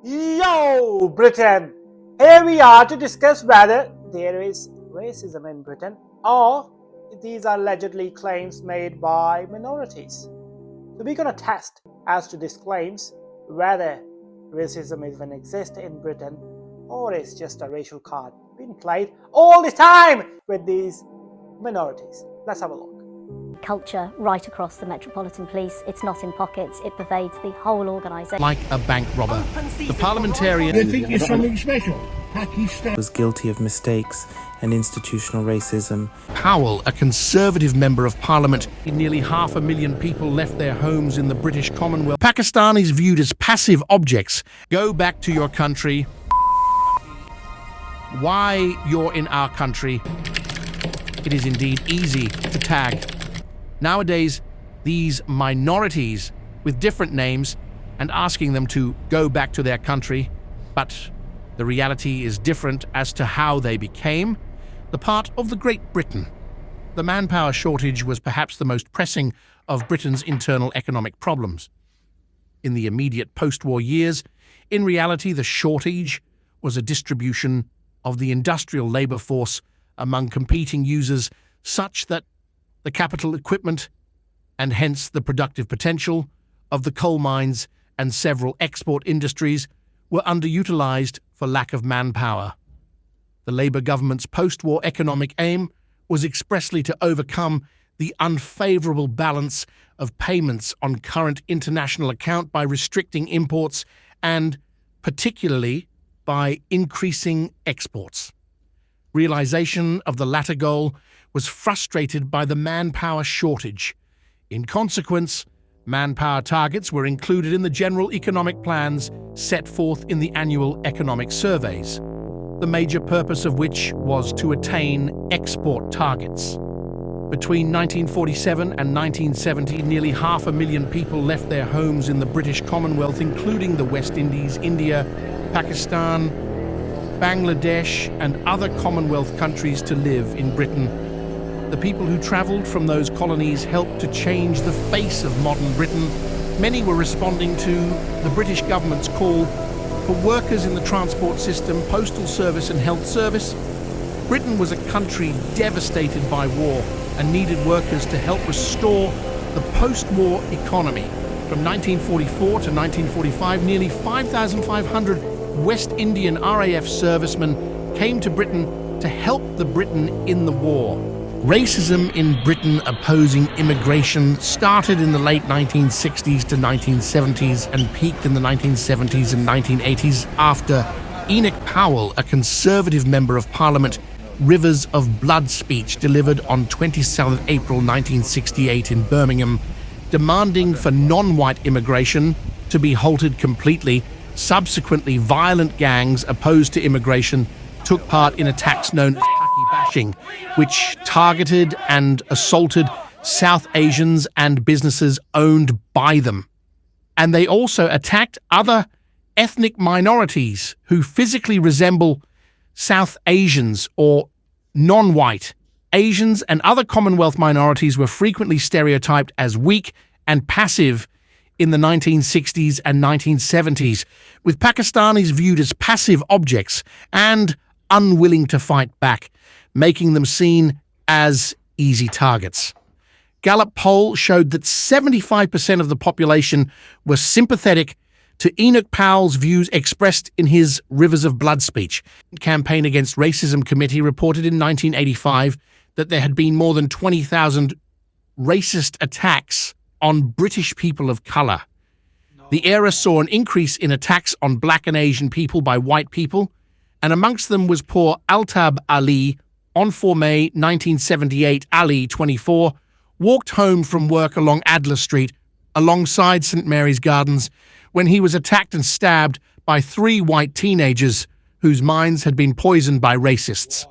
Yo, Britain! Here we are to discuss whether there is racism in Britain or these are allegedly claims made by minorities. So we're going to test as to these claims whether racism even exists in Britain or it's just a racial card being played all the time with these minorities. Let's have a look. Culture right across the Metropolitan Police. It's not in pockets, it pervades the whole organisation. Like a bank robber. The parliamentarian... You think you're something special? Pakistan was guilty of mistakes and institutional racism. Powell, a Conservative Member of Parliament. Nearly 500,000 people left their homes in the British Commonwealth. Pakistanis viewed as passive objects. Go back to your country. Why you're in our country. It is indeed easy to tag. Nowadays, these minorities with different names and asking them to go back to their country, but the reality is different as to how they became the part of the Great Britain. The manpower shortage was perhaps the most pressing of Britain's internal economic problems. In the immediate post-war years, in reality, the shortage was a distribution of the industrial labour force among competing users such that the capital equipment, and hence the productive potential, of the coal mines and several export industries were underutilised for lack of manpower. The Labour government's post-war economic aim was expressly to overcome the unfavourable balance of payments on current international account by restricting imports and, particularly, by increasing exports. Realisation of the latter goal was frustrated by the manpower shortage. In consequence, manpower targets were included in the general economic plans set forth in the annual economic surveys, the major purpose of which was to attain export targets. Between 1947 and 1970, nearly 500,000 people left their homes in the British Commonwealth, including the West Indies, India, Pakistan, Bangladesh, and other Commonwealth countries to live in Britain. The people who travelled from those colonies helped to change the face of modern Britain. Many were responding to the British government's call for workers in the transport system, postal service and health service. Britain was a country devastated by war and needed workers to help restore the post-war economy. From 1944 to 1945, nearly 5,500 West Indian RAF servicemen came to Britain to help the Britain in the war. Racism in Britain opposing immigration started in the late 1960s to 1970s and peaked in the 1970s and 1980s after Enoch Powell, a Conservative Member of Parliament, Rivers of Blood speech delivered on 27 April 1968 in Birmingham, demanding for non-white immigration to be halted completely. Subsequently, violent gangs opposed to immigration took part in attacks known as Paki bashing, which targeted and assaulted South Asians and businesses owned by them. And they also attacked other ethnic minorities who physically resemble South Asians or non-white. Asians and other Commonwealth minorities were frequently stereotyped as weak and passive in the 1960s and 1970s, with Pakistanis viewed as passive objects and unwilling to fight back, making them seen as easy targets. Gallup poll showed that 75% of the population were sympathetic to Enoch Powell's views expressed in his Rivers of Blood speech. Campaign Against Racism Committee reported in 1985 that there had been more than 20,000 racist attacks on British people of colour. The era saw an increase in attacks on black and Asian people by white people, and amongst them was poor Altab Ali. On 4 May 1978, Ali, 24, walked home from work along Adler Street, alongside St Mary's Gardens, when he was attacked and stabbed by 3 white teenagers whose minds had been poisoned by racists.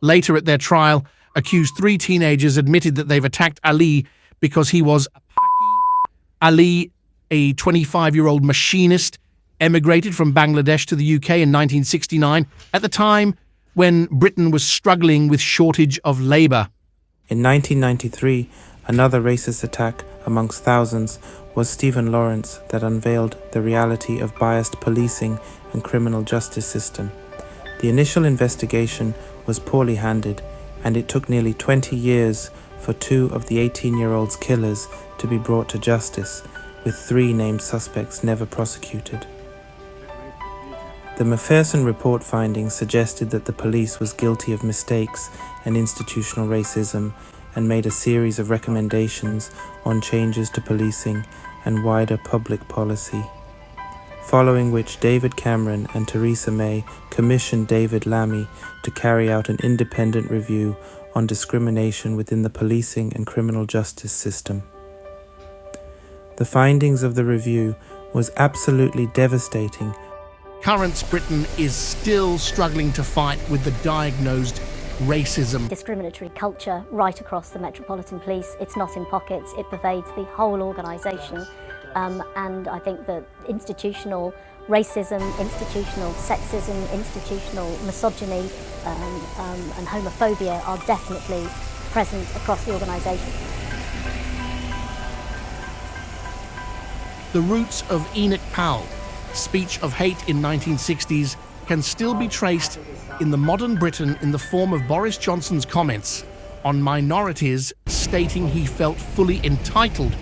Later at their trial, accused 3 teenagers admitted that they've attacked Ali because he was a Paki. Ali, a 25-year-old machinist, emigrated from Bangladesh to the UK in 1969, at the time when Britain was struggling with shortage of labour. In 1993, another racist attack amongst thousands, was Stephen Lawrence that unveiled the reality of biased policing and criminal justice system. The initial investigation was poorly handled, and it took nearly 20 years for 2 of the 18-year-old's killers to be brought to justice, with 3 named suspects never prosecuted. The Macpherson report findings suggested that the police was guilty of mistakes and institutional racism, and made a series of recommendations on changes to policing and wider public policy. Following which David Cameron and Theresa May commissioned David Lammy to carry out an independent review on discrimination within the policing and criminal justice system. The findings of the review was absolutely devastating. Current Britain is still struggling to fight with the diagnosed racism. Discriminatory culture right across the Metropolitan Police. It's not in pockets, it pervades the whole organisation. And I think that institutional racism, institutional sexism, institutional misogyny and homophobia are definitely present across the organisation. The roots of Enoch Powell, speech of hate in 1960s, can still be traced in the modern Britain in the form of Boris Johnson's comments on minorities, stating he felt fully entitled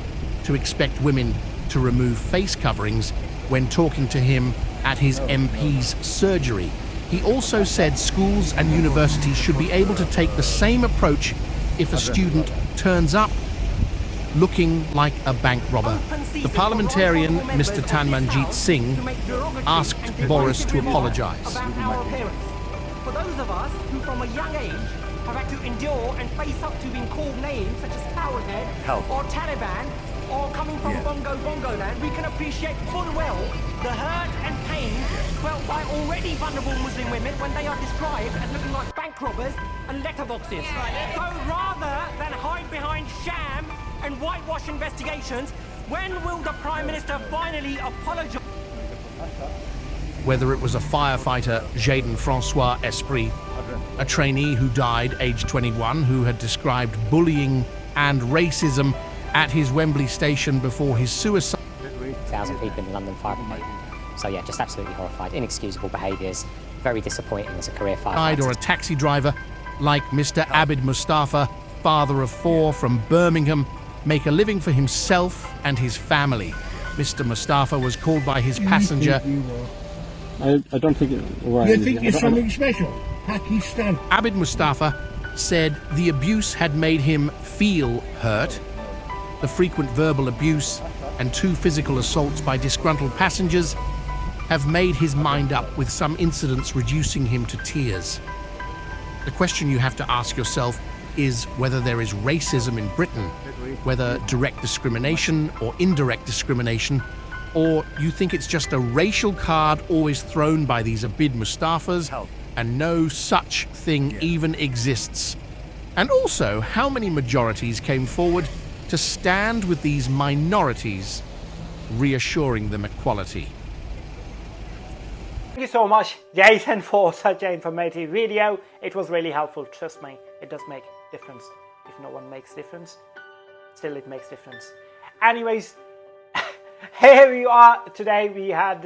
to expect women to remove face coverings when talking to him at his MP's surgery. He also said schools and universities should be able to take the same approach if a student turns up looking like a bank robber. The parliamentarian, Mr. Tanmanjeet Singh, asked Boris to apologise. For those of us who from a young age have had to endure and face up to being called names such as Cowardhead or Taliban or coming from Bongo land, we can appreciate full well the hurt and pain felt by already vulnerable Muslim women when they are described as looking like bank robbers and letterboxes. So rather than hide behind sham and whitewash investigations, when will the Prime Minister finally apologise? Whether it was a firefighter, Jaden Francois Esprit, a trainee who died aged 21, who had described bullying and racism at his Wembley station before his suicide. 1,000 people in the London Fire Brigade. So yeah, just absolutely horrified. Inexcusable behaviours, very disappointing as a career firefighter. Or a taxi driver like Mr. Abid Mustafa, father of 4 from Birmingham, make a living for himself and his family. Mr. Mustafa was called by his passenger. I don't think it right. You think you're something special? Pakistan. Abid Mustafa said the abuse had made him feel hurt. The frequent verbal abuse and 2 physical assaults by disgruntled passengers have made his mind up, with some incidents reducing him to tears. The question you have to ask yourself is whether there is racism in Britain, whether direct discrimination or indirect discrimination, or you think it's just a racial card always thrown by these Abid Mustafas and no such thing even exists. And also, how many majorities came forward to stand with these minorities, reassuring them equality? Thank you so much, Jason, for such an informative video. It was really helpful. Trust me, it does make difference. If no one makes difference, still it makes difference. Anyways, here we are today. We had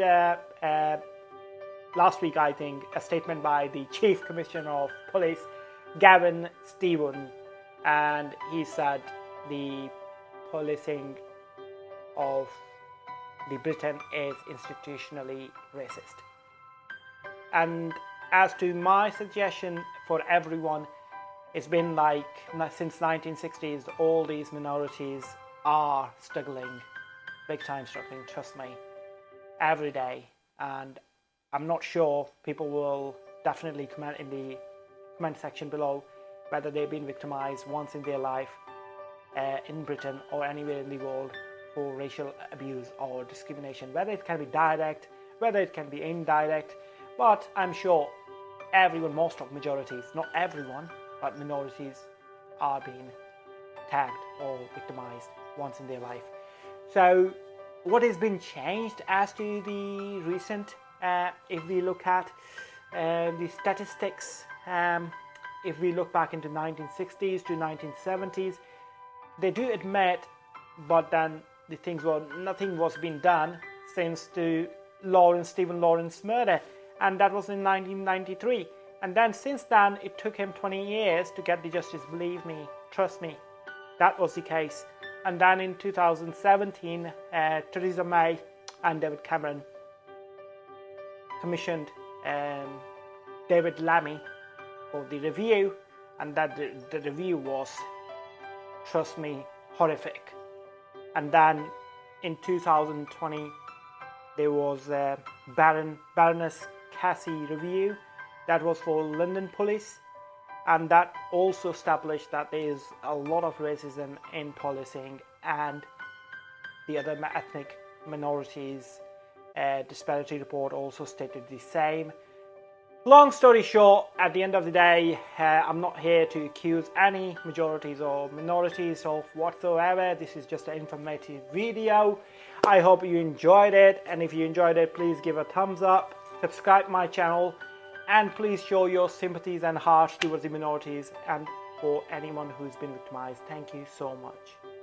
last week, I think, a statement by the Chief Commissioner of Police, Gavin Stephen, and he said the policing of the Britain is institutionally racist. And as to my suggestion for everyone, it's been like since 1960s, all these minorities are struggling, big time struggling, trust me, every day. And I'm not sure, people will definitely comment in the comment section below whether they've been victimized once in their life in Britain or anywhere in the world for racial abuse or discrimination, whether it can be direct, whether it can be indirect. But I'm sure everyone, most of majorities, not everyone, but minorities are being tagged or victimized once in their life. So what has been changed as to the recent, if we look at the statistics, if we look back into 1960s to 1970s, they do admit but then nothing was being done since the Stephen Lawrence murder, and that was in 1993. And then since then, it took him 20 years to get the justice. Believe me, trust me, that was the case. And then in 2017, Theresa May and David Cameron commissioned David Lammy for the review, and that the review was, trust me, horrific. And then in 2020, there was Baroness Cassie review that was for London police, and that also established that there is a lot of racism in policing and the other ethnic minorities. Disparity report also stated the same. Long story short, at the end of the day, I'm not here to accuse any majorities or minorities of whatsoever. This is just an informative video. I hope you enjoyed it, and if you enjoyed it, please give a thumbs up, subscribe my channel, and please show your sympathies and hearts towards the minorities and for anyone who's been victimized. Thank you so much.